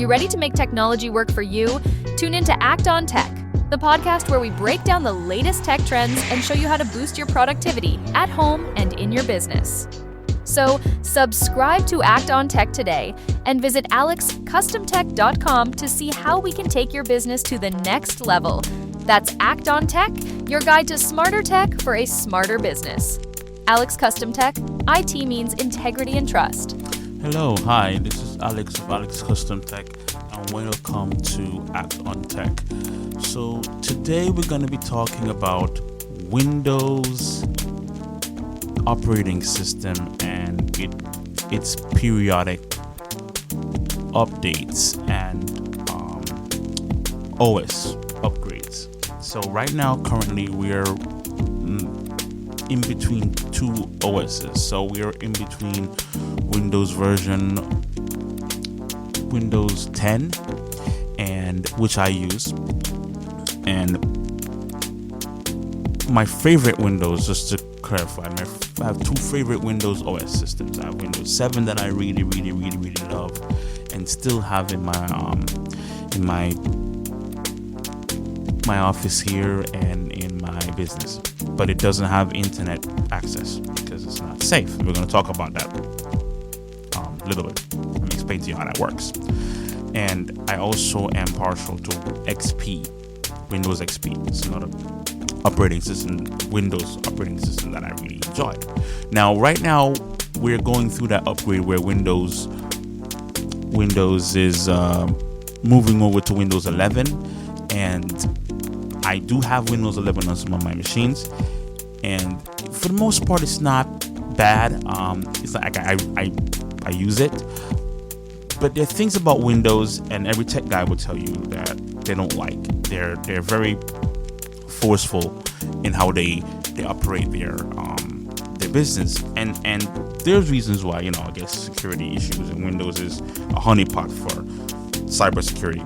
you ready to make technology work for you? Tune in to Act on Tech, the podcast where we break down the latest tech trends and show you how to boost your productivity at home and in your business. So, subscribe to Act on Tech today and visit alexcustomtech.com to see how we can take your business to the next level. That's Act on Tech, your guide to smarter tech for a smarter business. Alex Custom Tech, IT means integrity and trust. Hello, hi, this is Alex of Alex Custom Tech, and welcome to Act on Tech. So today we're going to be talking about Windows operating system and its periodic updates and OS upgrades. So right now, currently, we're in between two OSs. So we're in between Windows 10, and which I use, and my favorite Windows, just to clarify, I have two favorite Windows OS systems. I have Windows 7 that I really love and still have in my office here and in my business, but it doesn't have internet access because it's not safe. We're going to talk about that a little bit. Let me explain to you how that works. And I also am partial to XP, Windows XP. It's another Windows operating system that I really enjoy. Now, right now, we're going through that upgrade where Windows is moving over to Windows 11, and I do have Windows 11 on some of my machines, and for the most part, it's not bad. It's like I use it, but there are things about Windows, and every tech guy will tell you that they don't like. They're very forceful in how they operate their business, and there's reasons why. I guess security issues, and Windows is a honeypot for cybersecurity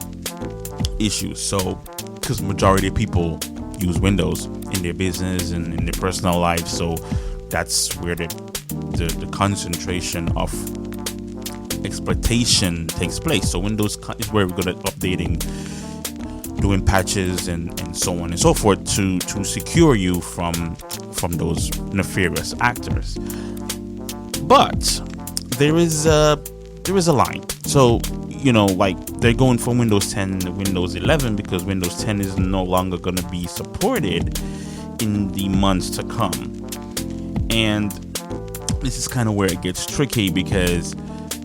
issues. So, because majority of people use Windows in their business and in their personal life, so that's where the concentration of exploitation takes place. So Windows is where we're good at updating, doing patches and so on and so forth to secure you from those nefarious actors. But there is a line. So like they're going from Windows 10 to Windows 11 because Windows 10 is no longer going to be supported in the months to come. And this is kind of where it gets tricky because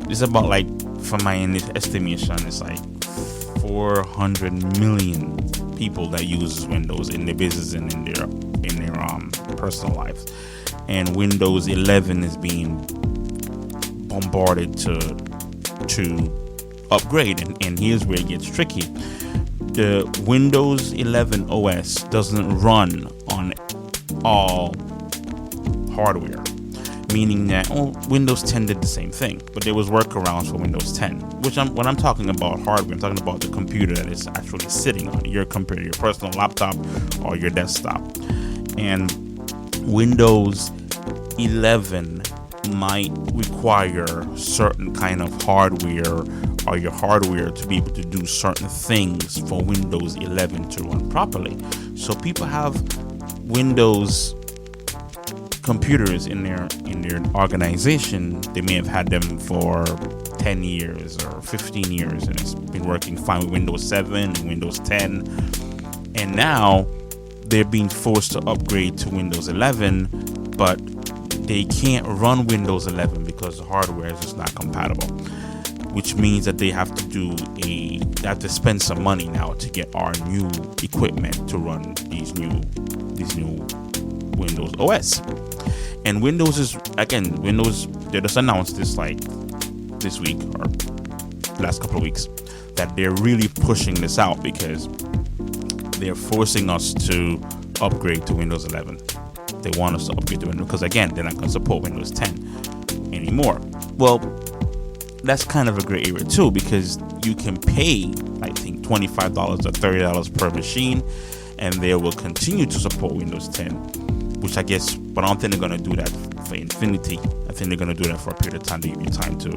it's about, like, from my estimation, it's like 400 million people that use Windows in their business and in their personal lives. And Windows 11 is being bombarded to upgrade, and here's where it gets tricky. The Windows 11 OS doesn't run on all hardware, meaning that Windows 10 did the same thing, but there was workarounds for Windows 10. When I'm talking about hardware, I'm talking about the computer that it's actually sitting on, your computer, your personal laptop or your desktop. And Windows 11 might require certain kind of hardware or your hardware to be able to do certain things for Windows 11 to run properly. So people have Windows computers in their organization. They may have had them for 10 years or 15 years, and it's been working fine with Windows 7 and Windows 10. And now they're being forced to upgrade to Windows 11, but they can't run Windows 11 because the hardware is just not compatible, which means that they have to spend some money now to get our new equipment to run these new Windows OS. And Windows, they just announced this like this week or last couple of weeks that they're really pushing this out because they're forcing us to upgrade to Windows 11. They want us to upgrade to Windows because, again, they're not going to support Windows 10 anymore. Well, that's kind of a gray area too, because you can pay, I think, $25 or $30 per machine, and they will continue to support Windows 10, which I guess, but I don't think they're going to do that for infinity. I think they're going to do that for a period of time to give you time to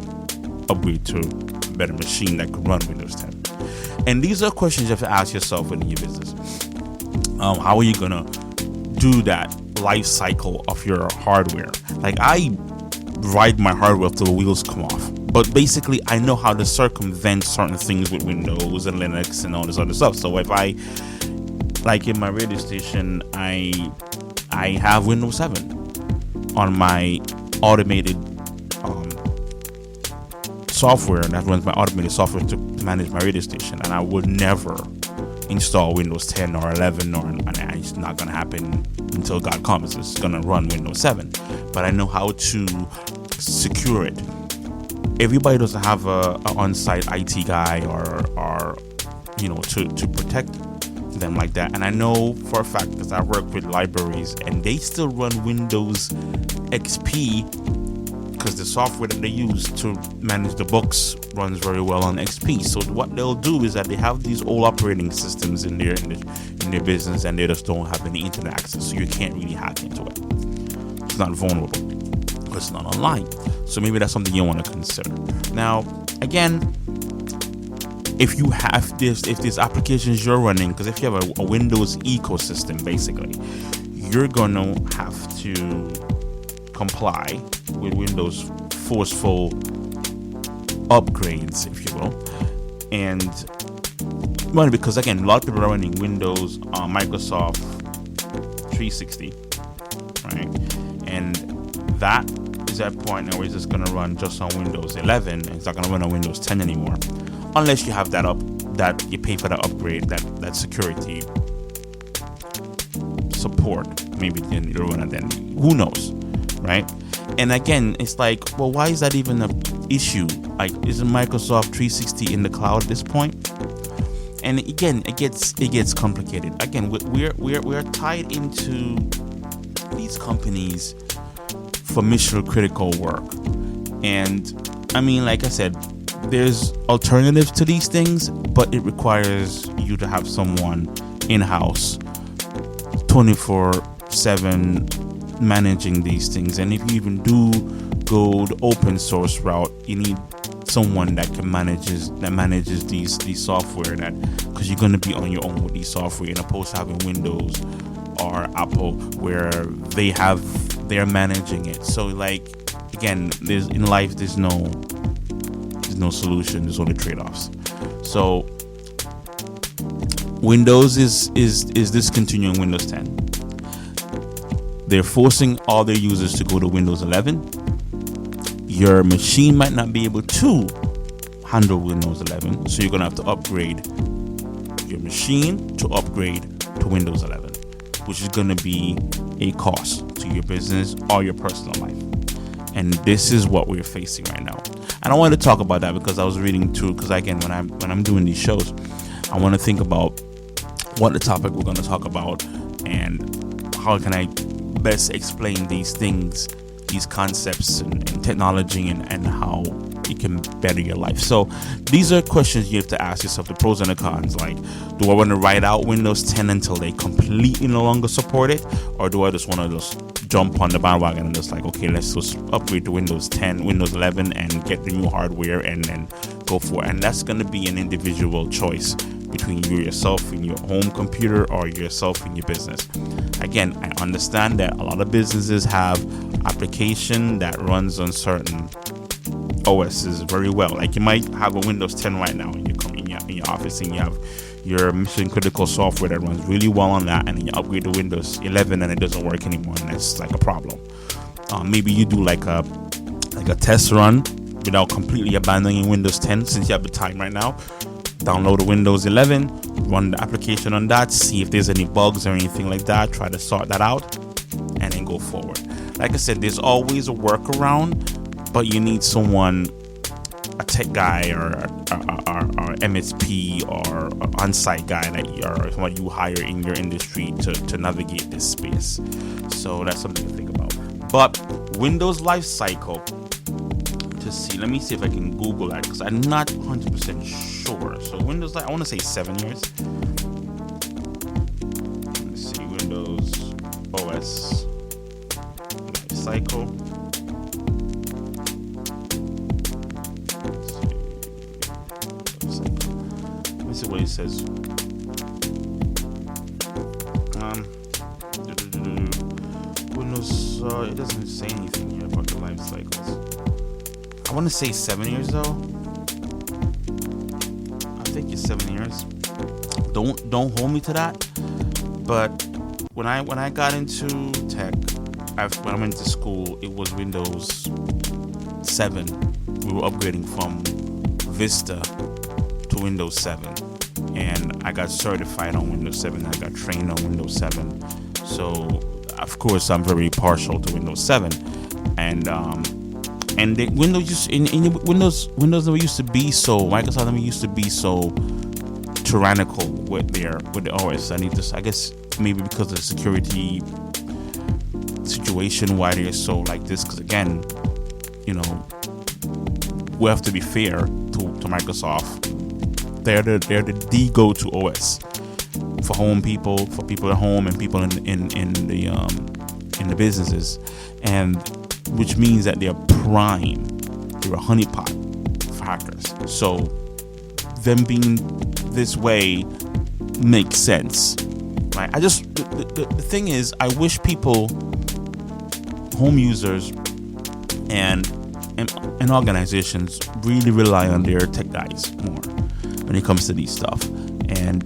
upgrade to a better machine that could run Windows 10. And these are questions you have to ask yourself within your business. How are you gonna do that life cycle of your hardware? Like, I ride my hardware till the wheels come off, but basically I know how to circumvent certain things with Windows and Linux and all this other stuff. So if I, like in my radio station, I have Windows 7 on my automated software that runs my automated software to manage my radio station, and I would never install Windows 10 or 11, and it's not going to happen until God comes. It's going to run Windows 7, but I know how to secure it. Everybody doesn't have a on-site IT guy or to protect them like that. And I know for a fact, because I work with libraries and they still run Windows XP, because the software that they use to manage the books runs very well on XP. So what they'll do is that they have these old operating systems in their business, and they just don't have any internet access, so you can't really hack into it. It's not vulnerable because it's not online. So maybe that's something you want to consider. Now, again, if you have this, if these applications you're running, because if you have a Windows ecosystem, basically, you're gonna have to comply with Windows forceful upgrades, if you will. And well, because again, a lot of people are running Windows Microsoft 360, right? And that is that point now where it's just going to run just on Windows 11, and it's not going to run on Windows 10 anymore, unless you have that you pay for that upgrade, that security support. Maybe then you'll run it then. Who knows, right? And again, it's like, well, why is that even an issue? Like, isn't Microsoft 360 in the cloud at this point? And again, it gets complicated. Again, we're tied into these companies for mission critical work. And I mean, like I said, there's alternatives to these things, but it requires you to have someone in-house 24/7 managing these things. And if you even do go the open source route, you need someone that manages these software, that because you're going to be on your own with these software, in opposed to having Windows or Apple where they're managing it. So like, again, there's no solution, there's only trade-offs. So Windows is discontinuing Windows 10. They're forcing all their users to go to Windows 11. Your machine might not be able to handle Windows 11, so you're going to have to upgrade your machine to upgrade to Windows 11, which is going to be a cost to your business or your personal life. And this is what we're facing right now. And I want to talk about that because I was reading too, because again, when I'm doing these shows, I want to think about what the topic we're going to talk about and how can I best explain these things, these concepts and technology and how it can better your life. So these are questions you have to ask yourself, the pros and the cons. Like, do I want to ride out Windows 10 until they completely no longer support it? Or do I just want to just jump on the bandwagon and just like, okay, let's just upgrade to Windows 10, Windows 11 and get the new hardware and then go for it? And that's going to be an individual choice between you yourself in your home computer or yourself in your business. Again, I understand that a lot of businesses have application that runs on certain OSs very well. Like, you might have a Windows 10 right now and you come in your office and you have your mission critical software that runs really well on that, and then you upgrade to Windows 11 and it doesn't work anymore, and that's like a problem. Maybe you do like a test run without completely abandoning Windows 10, since you have the time right now. Download the Windows 11, run the application on that, see if there's any bugs or anything like that, try to sort that out, and then go forward. Like I said, there's always a workaround, but you need someone, a tech guy or MSP or an on-site guy or someone you hire in your industry to navigate this space. So that's something to think about. But Windows life cycle, to see, let me see if I can Google that because I'm not 100% sure. So Windows, I want to say 7 years. Let's see, Windows OS life cycle. see what it says. Windows, it doesn't say anything here about the life cycles. I want to say 7 years though. I think it's 7 years. Don't hold me to that. But when I got into tech, when I went to school, it was Windows 7. We were upgrading from Vista to Windows 7, and I got certified on Windows 7. I got trained on Windows 7. So of course I'm very partial to Windows 7, and the Windows used in Windows never used to be so, Microsoft never used to be so tyrannical with the OS. I guess maybe because of the security situation why they're so like this, because again, you know, we have to be fair to Microsoft. They're the go-to OS for home people, for people at home and people in the businesses, and which means that they're prime, they're a honeypot for hackers. So them being this way makes sense, right? The thing is, I wish people, home users and organizations really rely on their tech guys more when it comes to these stuff, and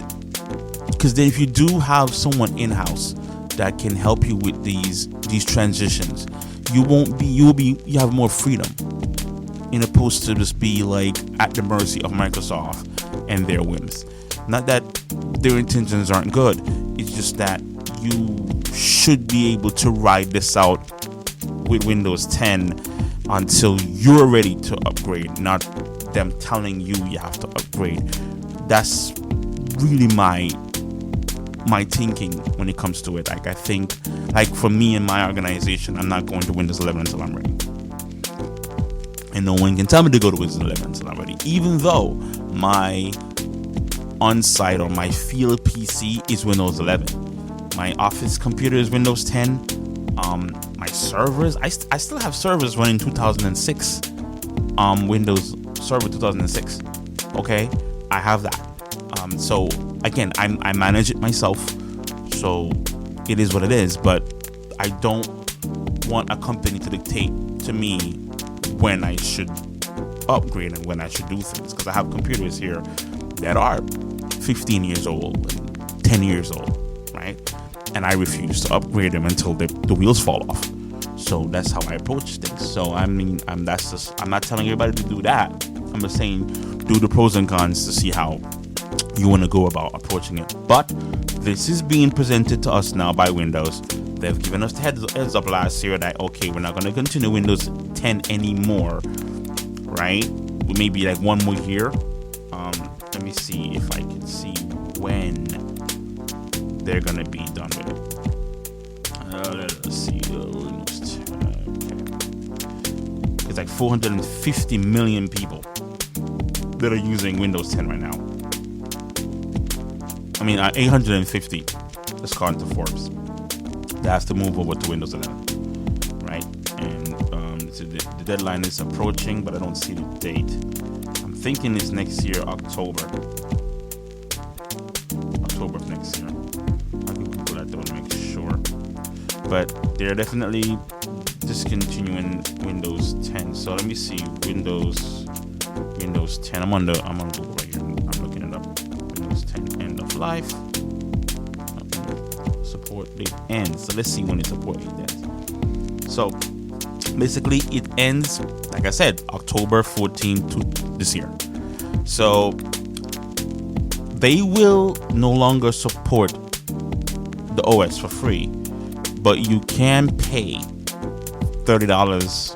because then if you do have someone in-house that can help you with these transitions, you have more freedom, in opposed to just be like at the mercy of Microsoft and their whims. Not that their intentions aren't good, it's just that you should be able to ride this out with Windows 10 until you're ready to upgrade, not them telling you have to upgrade. That's really my thinking when it comes to it. Like, I think, like for me and my organization, I'm not going to Windows 11 until I'm ready, and no one can tell me to go to Windows 11 until I'm ready, even though my on-site or my field PC is Windows 11. My office computer is Windows 10. My servers, I still have servers running 2006, Windows Server 2006. Okay, I have that. So again, I manage it myself, so it is what it is. But I don't want a company to dictate to me when I should upgrade and when I should do things, because I have computers here that are 15 years old and 10 years old, right? And I refuse to upgrade them until the wheels fall off. So that's how I approach things. So I'm not telling everybody to do that. I'm just saying do the pros and cons to see how you want to go about approaching it. But this is being presented to us now by Windows. They've given us the heads up last year that, okay, we're not going to continue Windows 10 anymore, right? Maybe like one more year. Let me see if I can see when they're going to be done with it. Let's see. Windows 10. Okay. It's like 450 million people that are using Windows 10 right now. I mean, 850, according to Forbes. They have to move over to Windows 11, right? And so the deadline is approaching, but I don't see the date. I'm thinking it's next year, October of next year. I can Google that though to make sure. But they're definitely discontinuing Windows 10. So let me see, Windows 10. I'm on Google right here. I'm looking it up. Windows 10 end of life. Support date ends. So let's see when its support date ends. So basically it ends, like I said, October 14th to this year. So they will no longer support the OS for free, but you can pay $30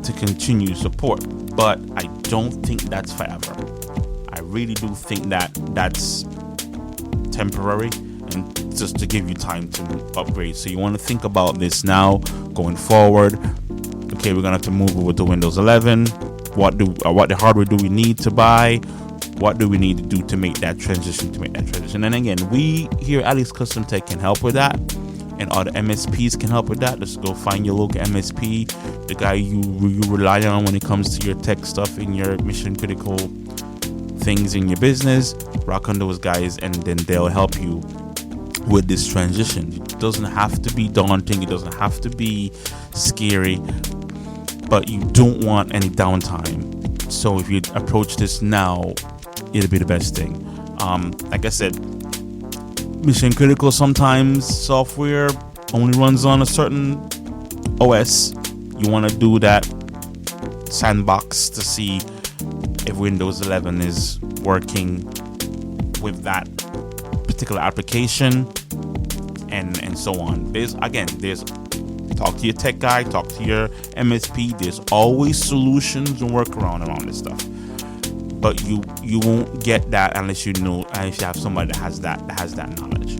to continue support. But I don't think that's forever. I really do think that that's temporary and just to give you time to upgrade. So you want to think about this now going forward. Okay, we're gonna have to move over to Windows 11. What the hardware do we need to buy? What do we need to do to make that transition? And again, we here at Alex Custom Tech can help with that, and other MSPs can help with that. Just go find your local MSP, the guy you rely on when it comes to your tech stuff in your mission critical things in your business, rock on those guys, and then they'll help you with this transition. It doesn't have to be daunting. It doesn't have to be scary, but you don't want any downtime. So if you approach this now, it'll be the best thing. Like I said, mission critical, sometimes software only runs on a certain OS. You want to do that sandbox to see if Windows 11 is working with that particular application, and so on. There's talk to your tech guy, talk to your MSP. There's always solutions and workaround around this stuff. But you won't get that unless you have somebody that has that knowledge,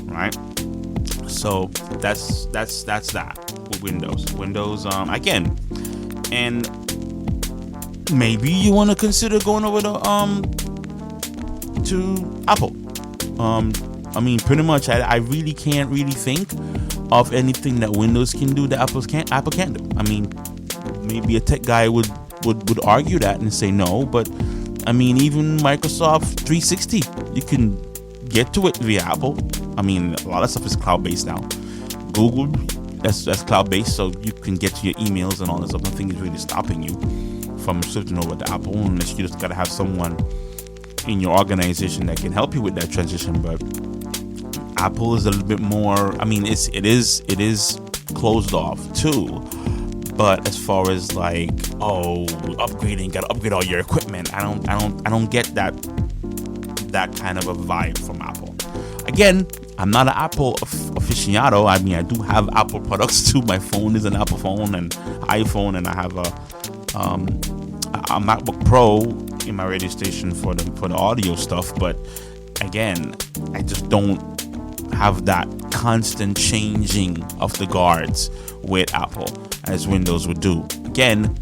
right? So that's that with Windows again. And maybe you want to consider going over to Apple. I mean, pretty much, I really can't really think of anything that Windows can do that Apple can't do. I mean, maybe a tech guy would argue that and say no, but I mean, even Microsoft 360, you can get to it via Apple. I mean, a lot of stuff is cloud-based now. Google, that's cloud-based, so you can get to your emails and all this stuff. Nothing is really stopping you from switching over to Apple, unless you just gotta have someone in your organization that can help you with that transition. But Apple is a little bit more, I mean, it is closed off too. But as far as like, upgrading, gotta upgrade all your equipment, I don't get that kind of a vibe from Apple. Again, I'm not an Apple aficionado. I mean, I do have Apple products too. My phone is an Apple phone and iPhone, and I have a MacBook Pro in my radio station for the audio stuff. But again, I just don't have that constant changing of the guards with Apple as Windows would do. Again,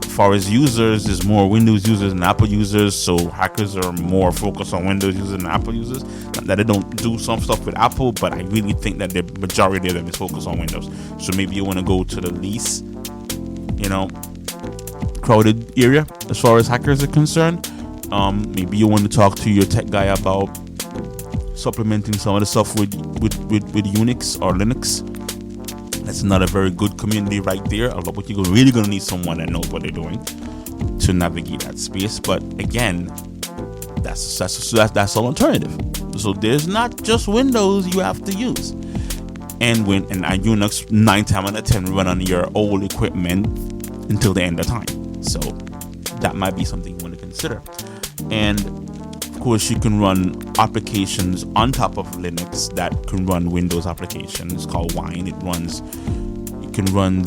as far as users, there's more Windows users than Apple users, so hackers are more focused on Windows users than Apple users. Not that they don't do some stuff with Apple, but I really think that the majority of them is focused on Windows. So maybe you want to go to the least, crowded area as far as hackers are concerned. Maybe you want to talk to your tech guy about supplementing some of the stuff with Unix or Linux. That's not a very good community right there. But you're really going to need someone that knows what they're doing to navigate that space. But again, that's an alternative. So there's not just Windows you have to use. And Unix 9 times out of 10 run on your old equipment until the end of time. So that might be something you want to consider. And of course, you can run applications on top of Linux that can run Windows applications. It's called Wine. You can run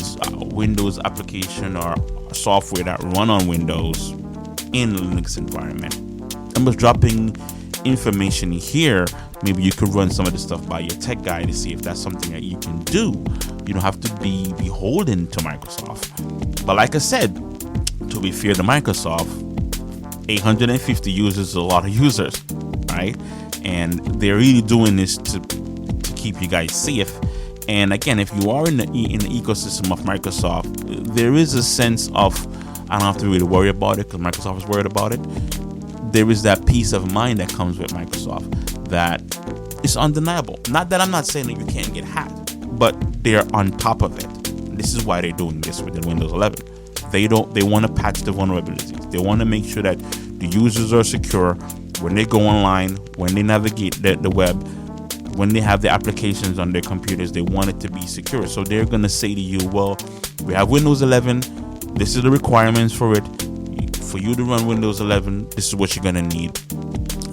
Windows application or software that run on Windows in Linux environment. I'm just dropping information here. Maybe you could run some of the stuff by your tech guy to see if that's something that you can do. You don't have to be beholden to Microsoft. But like I said, to be fair to Microsoft, 850 users is a lot of users, right? And they're really doing this to keep you guys safe. And again, if you are in the ecosystem of Microsoft, there is a sense of, I don't have to really worry about it because Microsoft is worried about it. There is that peace of mind that comes with Microsoft that is undeniable. Not that I'm not saying that you can't get hacked, but they're on top of it. This is why they're doing this with the Windows 11. They want to patch the vulnerabilities. They want to make sure that the users are secure when they go online, when they navigate the web, when they have the applications on their computers. They want it to be secure. So they're going to say to you, well, we have Windows 11. This is the requirements for it. For you to run Windows 11, this is what you're going to need.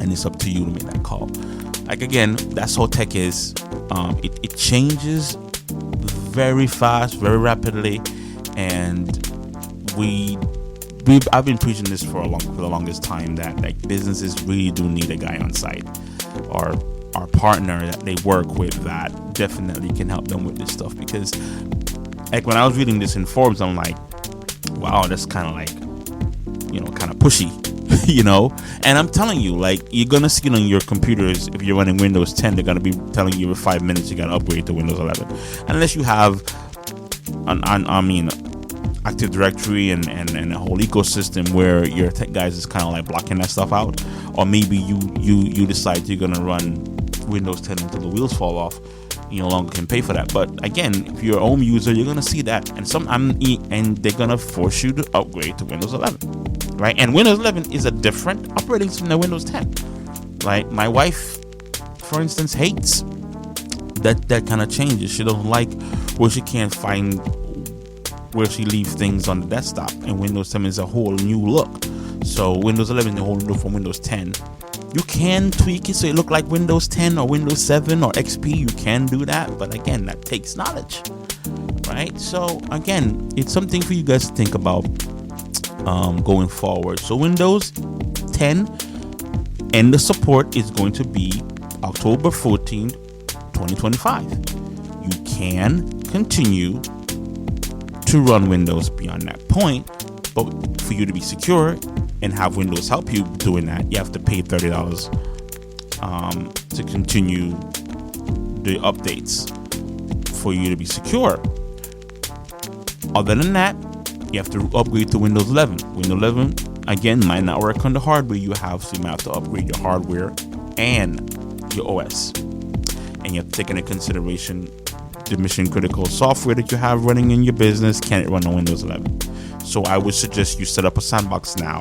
And it's up to you to make that call. Like, again, that's how tech is. It changes very fast, very rapidly. And I've been preaching this for the longest time that like businesses really do need a guy on site or our partner that they work with that definitely can help them with this stuff. Because like when I was reading this in forums, I'm like, wow, that's kind of like, kind of pushy, and I'm telling you, like, you're gonna see it on your computers. If you're running Windows 10, they're gonna be telling you in 5 minutes you gotta upgrade to Windows 11, unless you have Active Directory and a whole ecosystem where your tech guys is kind of like blocking that stuff out, or maybe you decide you're gonna run Windows 10 until the wheels fall off. You no longer can pay for that. But again, if you're a home user, you're gonna see that, and they're gonna force you to upgrade to Windows 11, right? And Windows 11 is a different operating system than Windows 10. Like my wife, for instance, hates that kind of changes. She doesn't like where she can't find where she leaves things on the desktop, and Windows 10 is a whole new look. So Windows 11 is a whole new look from Windows 10. You can tweak it so it look like Windows 10 or Windows 7 or XP. You can do that, but again, that takes knowledge, right? So again, it's something for you guys to think about going forward. So Windows 10 and the support is going to be October 14th, 2025. You can continue to run Windows beyond that point, but for you to be secure and have Windows help you doing that, you have to pay $30 to continue the updates for you to be secure. Other than that, you have to upgrade to Windows 11. Windows 11 again might not work on the hardware you have, so you might have to upgrade your hardware and your OS. And you have to take into consideration the mission critical software that you have running in your business. Can it run on Windows 11? So I would suggest you set up a sandbox now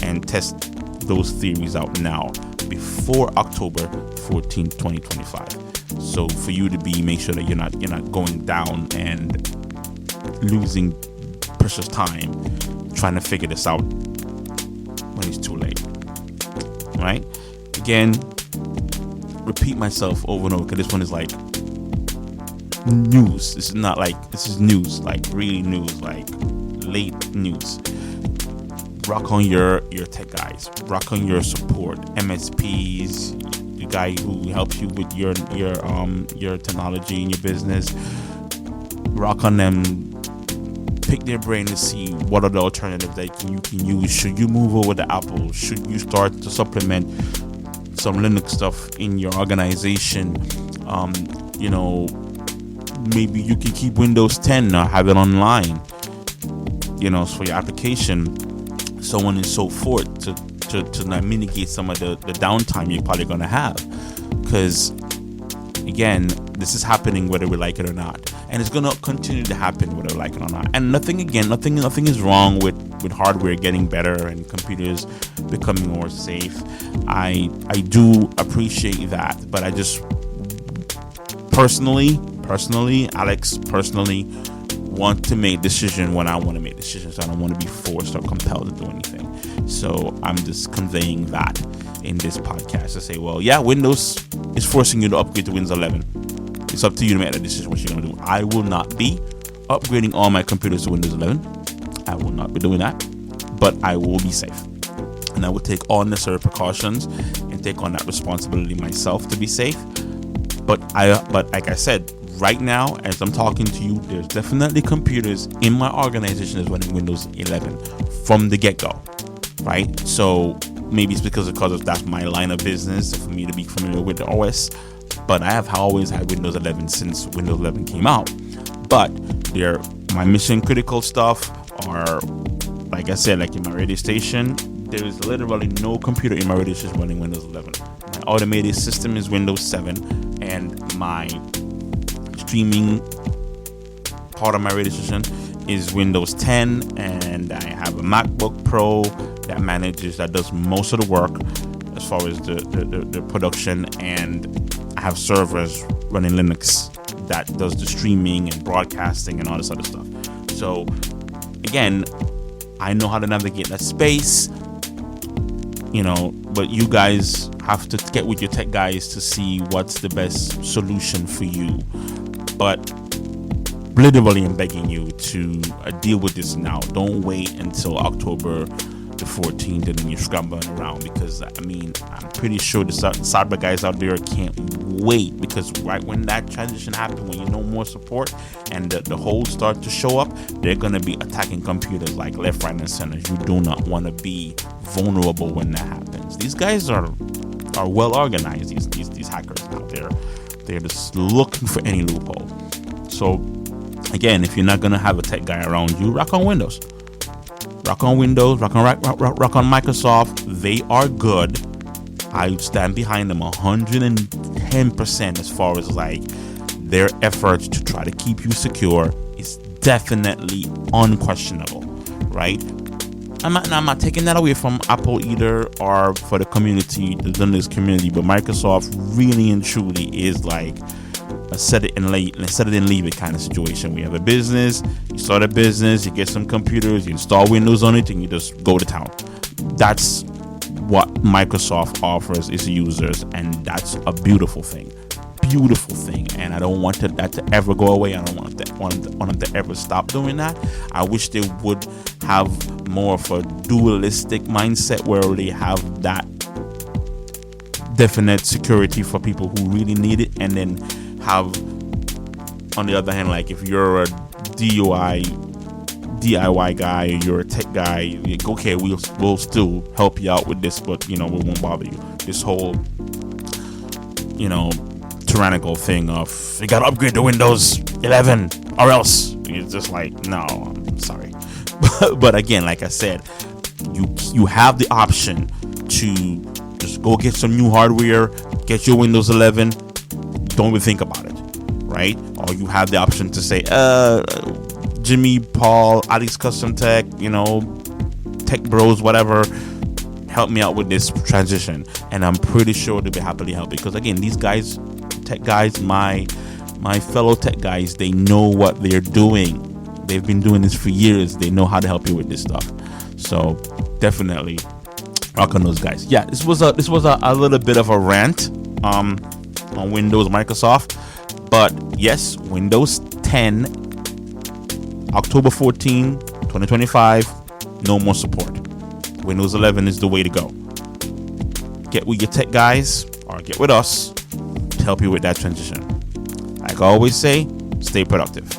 and test those theories out now before October 14th, 2025. So for you to make sure that you're not going down and losing precious time trying to figure this out when it's too late. Right? Again, repeat myself over and over because this one is like news. This is news, like really news, like late news. Rock on your tech guys, rock on your support, MSPs, the guy who helps you with your technology in your business. Rock on them, pick their brain to see what are the alternatives that you can use. Should you move over to Apple? Should you start to supplement some Linux stuff in your organization? Maybe you can keep Windows 10 or have it online, for your application, so on and so forth, to mitigate some of the downtime you're probably going to have. Because, again, this is happening whether we like it or not. And it's going to continue to happen whether we like it or not. And nothing is wrong with hardware getting better and computers becoming more safe. I do appreciate that, but I just personally, Alex, want to make decision when I want to make decisions. I don't want to be forced or compelled to do anything. So I'm just conveying that in this podcast to say, well, yeah, Windows is forcing you to upgrade to Windows 11. It's up to you to make that decision what you're going to do. I will not be upgrading all my computers to Windows 11. I will not be doing that, but I will be safe. And I will take all necessary precautions and take on that responsibility myself to be safe. But like I said, right now, as I'm talking to you, there's definitely computers in my organization that's running Windows 11 from the get-go, right? So maybe it's because that's my line of business for me to be familiar with the OS. But I have always had Windows 11 since Windows 11 came out. But my mission critical stuff are, like I said, like in my radio station, there is literally no computer in my radio station running Windows 11. My automated system is Windows 7, and my streaming part of my radio station is Windows 10, and I have a MacBook Pro that does most of the work as far as the production, and I have servers running Linux that does the streaming and broadcasting and all this other stuff. So again, I know how to navigate that space, but you guys have to get with your tech guys to see what's the best solution for you. But literally, I'm begging you to deal with this now. Don't wait until October the 14th and then you're scrambling around, because I'm pretty sure the cyber guys out there can't wait, because right when that transition happens, when you know more support and the holes start to show up, they're going to be attacking computers like left, right, and center. You do not want to be vulnerable when that happens. These guys are well organized, these hackers out there. They're just looking for any loophole. So again, if you're not gonna have a tech guy around you, rock on Windows. Rock on Windows. Rock on Microsoft. They are good. I stand behind them 110% as far as like their efforts to try to keep you secure is definitely unquestionable, right? I'm not taking that away from Apple either, or for the community, the Linux community, but Microsoft really and truly is like a set it and leave it kind of situation. We have a business, you start a business, you get some computers, you install Windows on it, and you just go to town. That's what Microsoft offers its users, and that's a beautiful thing. And I don't want that to ever go away. I don't want them to ever stop doing that. I wish they would have more of a dualistic mindset where they have that definite security for people who really need it, and then have, on the other hand, like if you're a DIY guy, you're a tech guy, okay, we'll still help you out with this, but we won't bother you. This whole tyrannical thing of you gotta upgrade to Windows 11 or else. It's just like, no, I'm sorry. But again, like I said, you have the option to just go get some new hardware, get your Windows 11. Don't even think about it, right? Or you have the option to say, Jimmy, Paul, Ali's Custom Tech, Tech Bros, whatever, help me out with this transition. And I'm pretty sure they'll be happily help, because again, these guys, tech guys, my fellow tech guys, they know what they're doing. They've been doing this for years. They know how to help you with this stuff. So definitely rock on those guys. Yeah, this was a little bit of a rant on Windows, Microsoft, but yes, Windows 10 October 14, 2025, no more support. Windows 11 is the way to go. Get with your tech guys, or get with us to help you with that transition. Like I always say, stay productive.